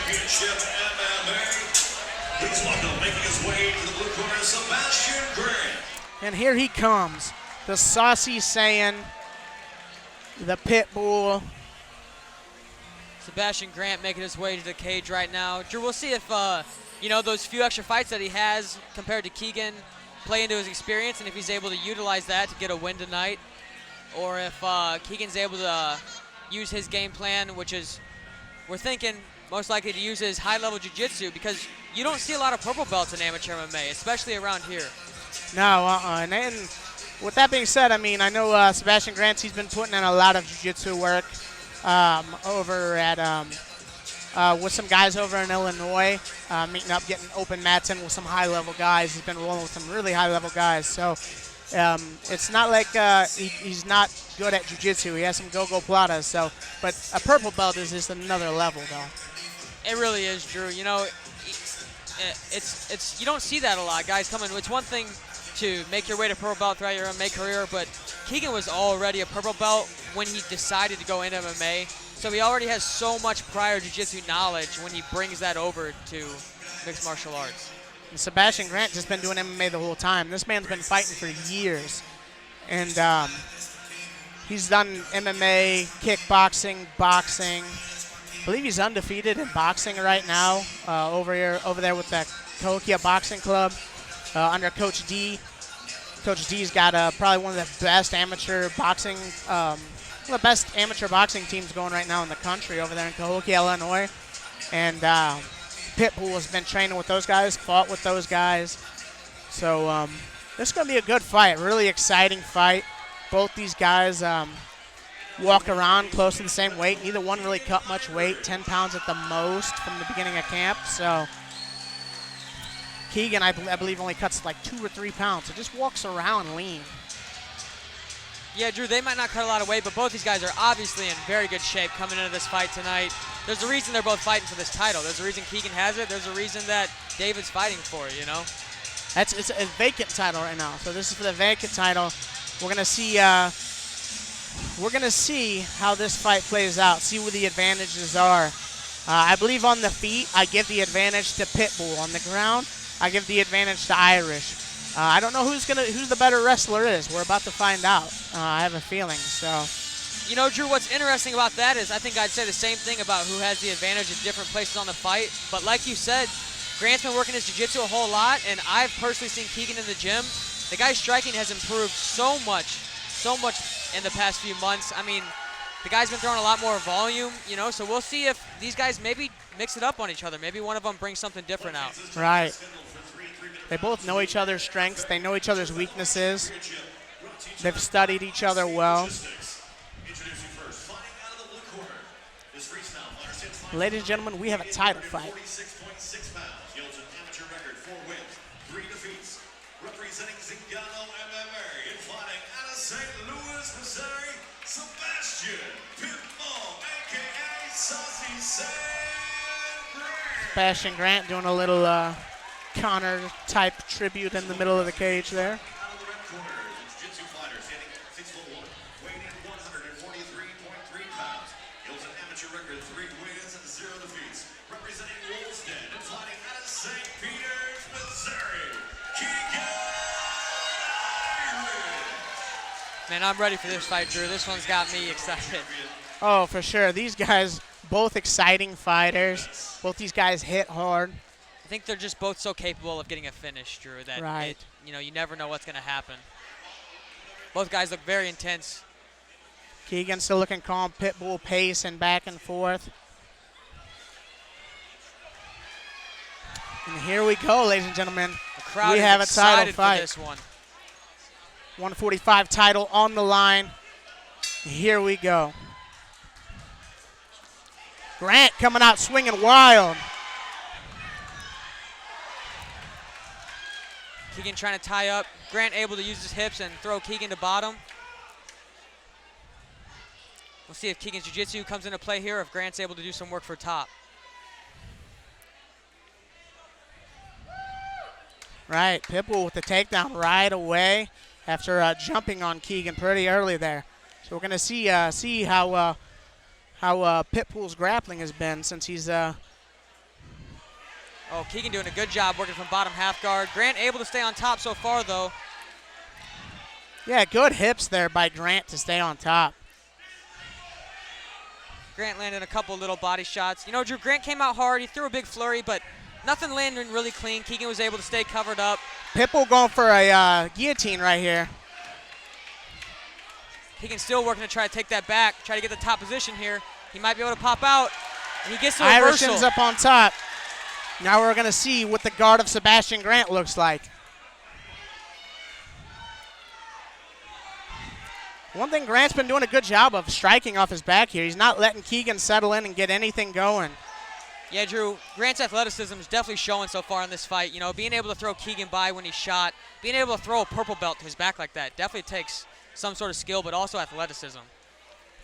Championship MMA. Please welcome, making his way to the blue corner, Sebastian Grant. And here he comes, the saucy Saiyan, the pit bull. Sebastian Grant making his way to the cage right now. Drew, we'll see if, those few extra fights that he has compared to Keegan play into his experience, and if he's able to utilize that to get a win tonight, or if Keegan's able to use his game plan, which is, we're thinking, most likely to use his high-level jiu-jitsu, because you don't see a lot of purple belts in amateur MMA, especially around here. No, and then, with that being said, I mean, I know Sebastian Grant, he's been putting in a lot of jiu-jitsu work over at with some guys over in Illinois, meeting up, getting open mats in with some high-level guys. He's been rolling with some really high-level guys. So it's not like he's not good at jiu-jitsu. He has some go-go platas. So, but a purple belt is just another level, though. It really is, Drew. You know, it's you don't see that a lot, guys coming. It's one thing to make your way to purple belt throughout your MMA career, but Keegan was already a purple belt when he decided to go into MMA. So he already has so much prior jiu-jitsu knowledge when he brings that over to mixed martial arts. And Sebastian Grant just been doing MMA the whole time. This man's been fighting for years. And he's done MMA, kickboxing, boxing. I believe he's undefeated in boxing right now over there with the Cahokia Boxing Club under Coach D. Coach D's got probably one of the best amateur boxing one of the best amateur boxing teams going right now in the country over there in Cahokia, Illinois. And Pitbull has been training with those guys, fought with those guys. So this is going to be a good fight, really exciting fight. Both these guys walk around close to the same weight. Neither one really cut much weight, 10 pounds at the most from the beginning of camp. So Keegan, I believe, only cuts like 2 or 3 pounds. So just walks around lean. Yeah, Drew, they might not cut a lot of weight, but both these guys are obviously in very good shape coming into this fight tonight. There's a reason they're both fighting for this title. There's a reason Keegan has it. There's a reason that David's fighting for it, you know? It's a vacant title right now. So this is for the vacant title. We're gonna see how this fight plays out. See what the advantages are. I believe on the feet, I give the advantage to Pitbull. On the ground, I give the advantage to Irish. I don't know who's the better wrestler is. We're about to find out. I have a feeling. So, you know, Drew, what's interesting about that is I think I'd say the same thing about who has the advantage at different places on the fight. But like you said, Grant's been working his jiu-jitsu a whole lot, and I've personally seen Keegan in the gym. The guy's striking has improved so much in the past few months. I mean, the guy's been throwing a lot more volume, you know, so we'll see if these guys maybe mix it up on each other. Maybe one of them brings something different out. Right. They both know each other's strengths. They know each other's weaknesses. They've studied each other well. Ladies and gentlemen, we have a title fight. Sebastian Grant doing a little Connor-type tribute in the middle of the cage there. Man, I'm ready for this fight, Drew. This one's got me excited. Oh, for sure. These guys, both exciting fighters. Both these guys hit hard. I think they're just both so capable of getting a finish, Drew, that right. You never know what's going to happen. Both guys look very intense. Keegan still looking calm, Pitbull pacing back and forth. And here we go, ladies and gentlemen. The crowd we is have a title excited fight. for this one. 145 title on the line. Here we go. Grant coming out swinging wild. Keegan trying to tie up. Grant able to use his hips and throw Keegan to bottom. We'll see if Keegan's jiu-jitsu comes into play here, or if Grant's able to do some work for top. Right, Pitbull with the takedown right away after jumping on Keegan pretty early there. So we're going to see how Pitbull's grappling has been since he's Oh, Keegan doing a good job working from bottom half guard. Grant able to stay on top so far, though. Yeah, good hips there by Grant to stay on top. Grant landed a couple little body shots. You know, Drew, Grant came out hard. He threw a big flurry, but nothing landed really clean. Keegan was able to stay covered up. Pitbull going for a guillotine right here. Keegan still working to try to take that back, try to get the top position here. He might be able to pop out, and he gets the reversal. Irish ends up on top. Now we're going to see what the guard of Sebastian Grant looks like. One thing Grant's been doing a good job of striking off his back here. He's not letting Keegan settle in and get anything going. Yeah, Drew, Grant's athleticism is definitely showing so far in this fight. You know, being able to throw Keegan by when he shot, being able to throw a purple belt to his back like that definitely takes some sort of skill, but also athleticism.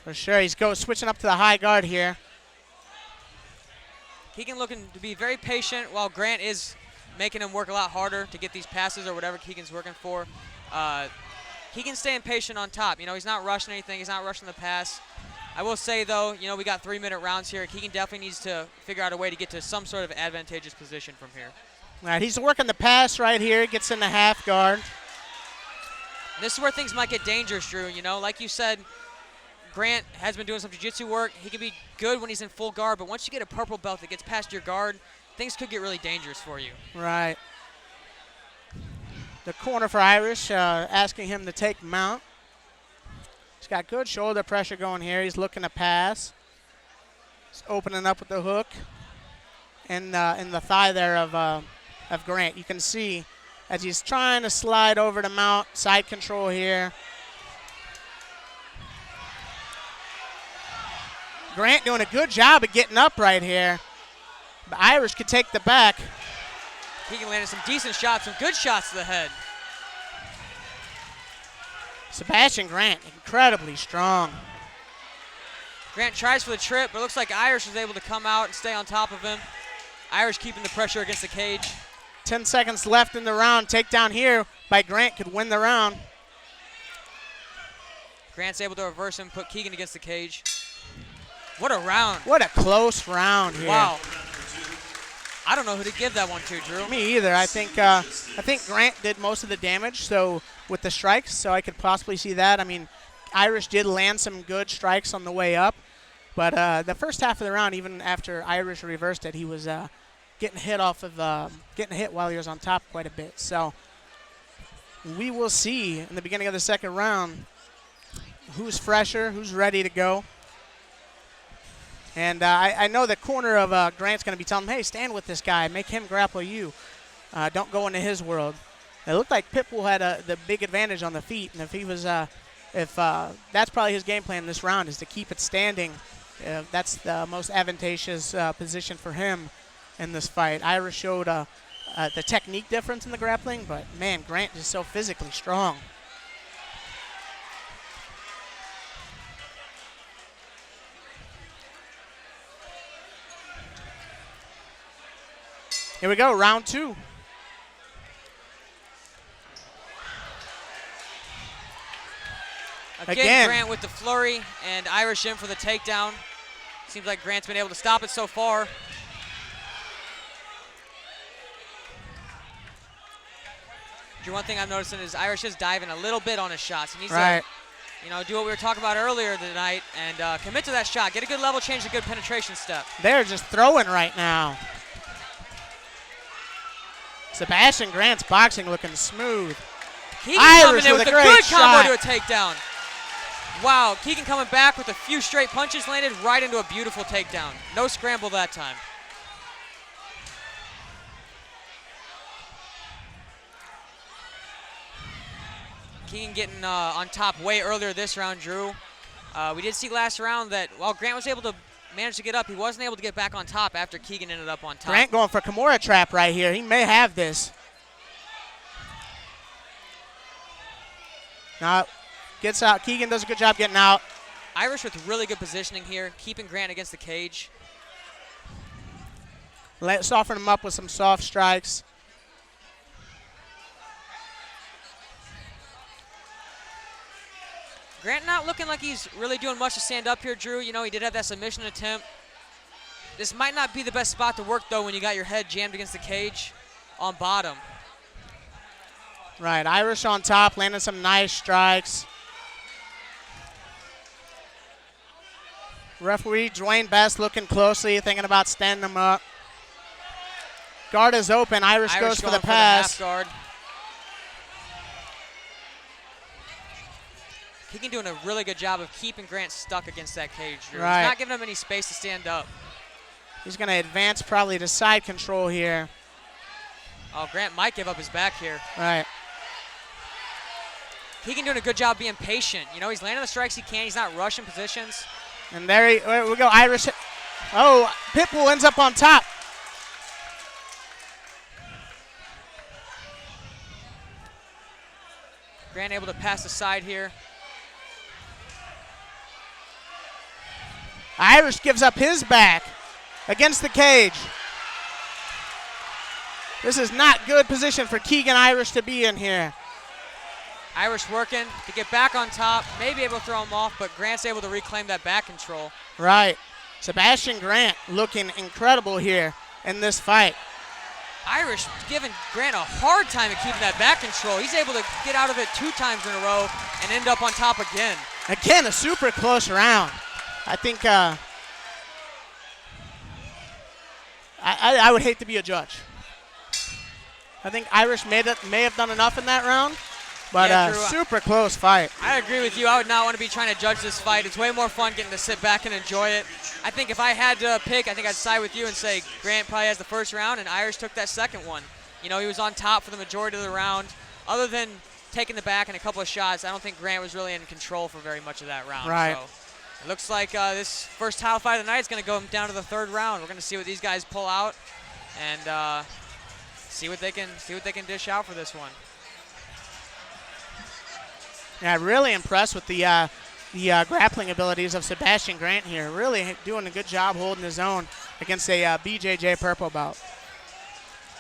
For sure. He's switching up to the high guard here. Keegan looking to be very patient while Grant is making him work a lot harder to get these passes or whatever Keegan's working for. Keegan's staying patient on top. You know, he's not rushing anything. He's not rushing the pass. I will say, though, you know, we got 3-minute rounds here. Keegan definitely needs to figure out a way to get to some sort of advantageous position from here. All right, he's working the pass right here. Gets in the half guard. This is where things might get dangerous, Drew. You know, like you said, Grant has been doing some jiu-jitsu work. He can be good when he's in full guard, but once you get a purple belt that gets past your guard, things could get really dangerous for you. Right. The corner for Irish, asking him to take mount. He's got good shoulder pressure going here. He's looking to pass. He's opening up with the hook. And in the thigh there of Grant. You can see as he's trying to slide over to mount, side control here. Grant doing a good job of getting up right here. But Irish could take the back. Keegan landed some decent shots, some good shots to the head. Sebastian Grant, incredibly strong. Grant tries for the trip, but it looks like Irish was able to come out and stay on top of him. Irish keeping the pressure against the cage. 10 seconds left in the round. Takedown here by Grant could win the round. Grant's able to reverse him, put Keegan against the cage. What a round. What a close round here. Wow. I don't know who to give that one to, Drew. Me either. I think Grant did most of the damage, so with the strikes, so I could possibly see that. I mean, Irish did land some good strikes on the way up, but the first half of the round, even after Irish reversed it, he was getting hit while he was on top quite a bit. So we will see in the beginning of the second round who's fresher, who's ready to go. And I know the corner of Grant's going to be telling him, hey, stand with this guy. Make him grapple you. Don't go into his world. It looked like Pitbull had the big advantage on the feet. And if he was, that's probably his game plan this round is to keep it standing. That's the most advantageous position for him in this fight. Irish showed the technique difference in the grappling, but, man, Grant is so physically strong. Here we go, round two. Again, Grant with the flurry and Irish in for the takedown. Seems like Grant's been able to stop it so far. Drew, one thing I'm noticing is Irish is diving a little bit on his shots. He needs to, do what we were talking about earlier tonight and commit to that shot. Get a good level change, a good penetration step. They're just throwing right now. Sebastian Grant's boxing looking smooth. Keegan coming in with a good combo to a takedown. Wow, Keegan coming back with a few straight punches landed right into a beautiful takedown. No scramble that time. Keegan getting on top way earlier this round, Drew. We did see last round that while Grant was able to manage to get up, he wasn't able to get back on top after Keegan ended up on top. Grant going for Kimura trap right here. He may have this. Now, gets out. Keegan does a good job getting out. Irish with really good positioning here, keeping Grant against the cage. Soften him up with some soft strikes. Grant not looking like he's really doing much to stand up here, Drew. You know, he did have that submission attempt. This might not be the best spot to work, though, when you got your head jammed against the cage on bottom. Right, Irish on top, landing some nice strikes. Referee Dwayne Best looking closely, thinking about standing him up. Guard is open. Irish goes for the pass. half guard. Keegan doing a really good job of keeping Grant stuck against that cage, Drew. Right. He's not giving him any space to stand up. He's going to advance probably to side control here. Oh, Grant might give up his back here. Right. Keegan doing a good job being patient. You know, he's landing the strikes he can. He's not rushing positions. And there we go. Irish. Oh, Pitbull ends up on top. Grant able to pass the side here. Irish gives up his back against the cage. This is not good position for Keegan Irish to be in here. Irish working to get back on top, maybe able to throw him off, but Grant's able to reclaim that back control. Right. Sebastian Grant looking incredible here in this fight. Irish giving Grant a hard time at keeping that back control. He's able to get out of it 2 times in a row and end up on top again. Again, a super close round. I think I would hate to be a judge. I think Irish may have done enough in that round, but Yeah, Drew, super close fight. I agree with you. I would not want to be trying to judge this fight. It's way more fun getting to sit back and enjoy it. I think if I had to pick, I think I'd side with you and say Grant probably has the first round and Irish took that second one. You know, he was on top for the majority of the round. Other than taking the back and a couple of shots, I don't think Grant was really in control for very much of that round. Right. So it looks like this first title fight of the night is going to go down to the 3rd round. We're going to see what these guys pull out and see what they can dish out for this one. Yeah, really impressed with the grappling abilities of Sebastian Grant here. Really doing a good job holding his own against a BJJ purple belt.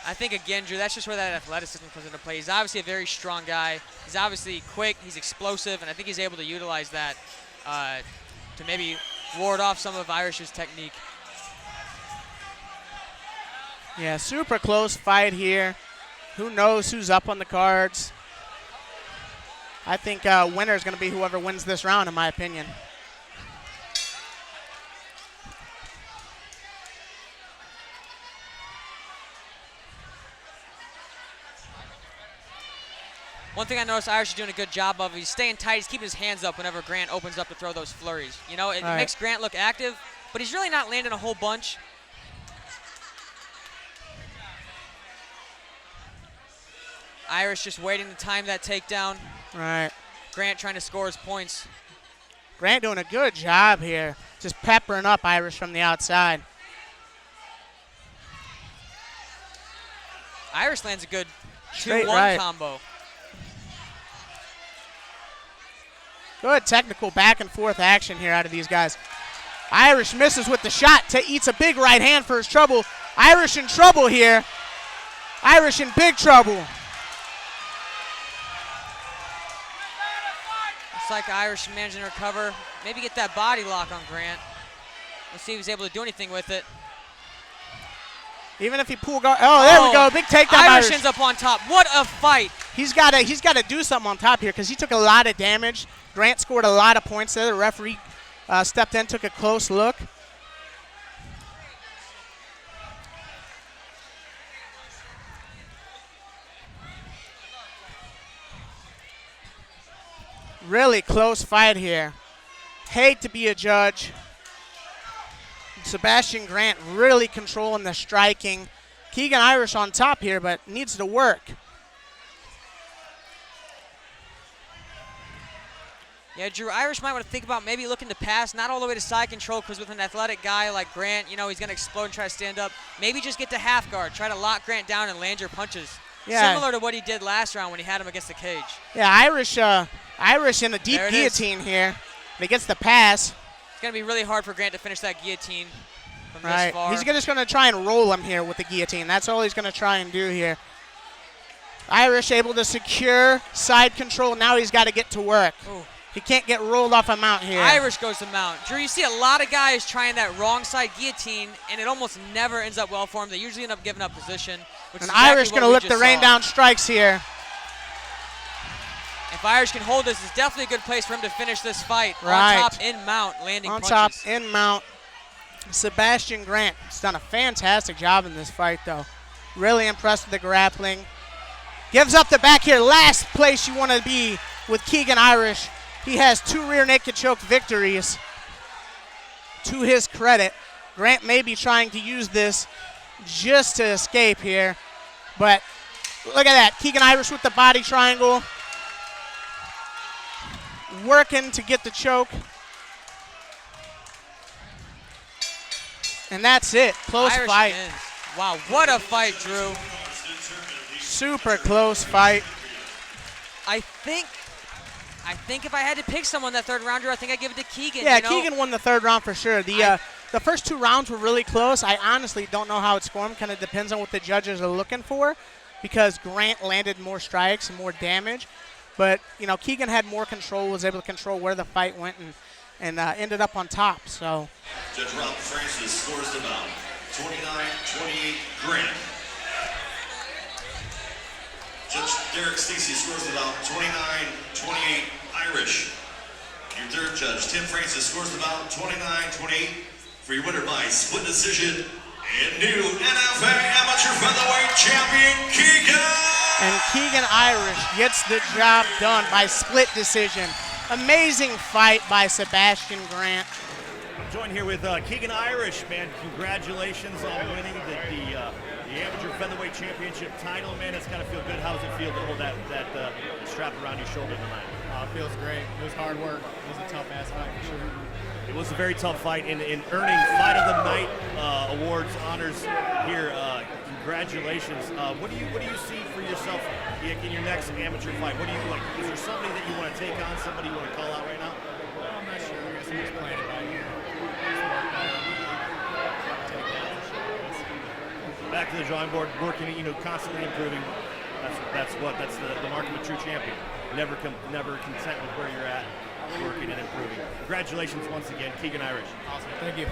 I think, again, Drew, that's just where that athleticism comes into play. He's obviously a very strong guy. He's obviously quick. He's explosive, and I think he's able to utilize that to maybe ward off some of Irish's technique. Yeah, super close fight here. Who knows who's up on the cards? I think winner is going to be whoever wins this round, in my opinion. One thing I noticed Irish is doing a good job of, he's staying tight. He's keeping his hands up whenever Grant opens up to throw those flurries. You know, it makes Grant look active, but he's really not landing a whole bunch. Irish just waiting to time that takedown. Right. Grant trying to score his points. Grant doing a good job here, just peppering up Irish from the outside. Irish lands a good Straight 2-1 right. combo. Good technical back and forth action here out of these guys. Irish misses with the shot, eats a big right hand for his trouble. Irish in trouble here. Irish in big trouble. Looks like Irish managing to recover. Maybe get that body lock on Grant. Let's see if he's able to do anything with it. Even if he pull guard. Oh, there we go. Big takedown. Irish ends up on top. What a fight. He's got to do something on top here because he took a lot of damage. Grant scored a lot of points there. The referee stepped in, took a close look. Really close fight here. Hate to be a judge. Sebastian Grant really controlling the striking. Keegan Irish on top here, but needs to work. Yeah, Drew, Irish might want to think about maybe looking to pass, not all the way to side control, because with an athletic guy like Grant, you know, he's going to explode and try to stand up. Maybe just get to half guard, try to lock Grant down and land your punches. Yeah. Similar to what he did last round when he had him against the cage. Yeah, Irish in a deep guillotine here. He gets the pass. It's going to be really hard for Grant to finish that guillotine from Right. this far. He's just going to try and roll him here with the guillotine. That's all he's going to try and do here. Irish able to secure side control. Now he's got to get to work. Ooh. He can't get rolled off a mount here. Irish goes to mount. Drew, you see a lot of guys trying that wrong side guillotine, and it almost never ends up well for them. They usually end up giving up position. Which And is exactly Irish what going to we look just to rain saw. down strikes here. If Irish can hold this, it's definitely a good place for him to finish this fight. Right. On top, in mount, landing On punches. top, in mount. Sebastian Grant has done a fantastic job in this fight, though. Really impressed with the grappling. Gives up the back here. Last place you want to be with Keegan Irish. He has 2 rear naked choke victories. To his credit, Grant may be trying to use this just to escape here. But look at that. Keegan Irish with the body triangle. Working to get the choke. And that's it. Close Irish fight. wins. Wow, what a fight, Drew. Super close fight. I think if I had to pick someone that third rounder, I think I'd give it to Keegan. Yeah, you know? Keegan won the third round for sure. The first 2 rounds were really close. I honestly don't know how it's scored. Kind of depends on what the judges are looking for, because Grant landed more strikes and more damage. But, you know, Keegan had more control, was able to control where the fight went, and ended up on top. So Judge Rob Francis scores the bout. 29-28 Grant. Judge Derek Stacey scores the bout. 29-28 Irish. Your third judge, Tim Francis, scores the bout. 29-28 for your winner by split decision and new NFA Amateur Featherweight Champion Keegan. And Keegan Irish gets the job done by split decision. Amazing fight by Sebastian Grant. I'm joined here with Keegan Irish, man. Congratulations on winning the Amateur Featherweight Championship title, man. It's got to feel good. How does it feel to hold that strap around your shoulder tonight? It feels great. It was hard work. It was a tough-ass fight for sure. It was a very tough fight in earning Fight of the Night awards, honors here. Congratulations. What do you see for yourself in your next amateur fight? What do you like? Is there somebody that you want to take on? Somebody you want to call out right now? Well, I'm not sure. I guess I'm just playing it by ear. Back to the drawing board, working, constantly improving. That's the mark of a true champion. Never content with where you're at, working and improving. Congratulations once again, Keegan Irish. Awesome. Thank you.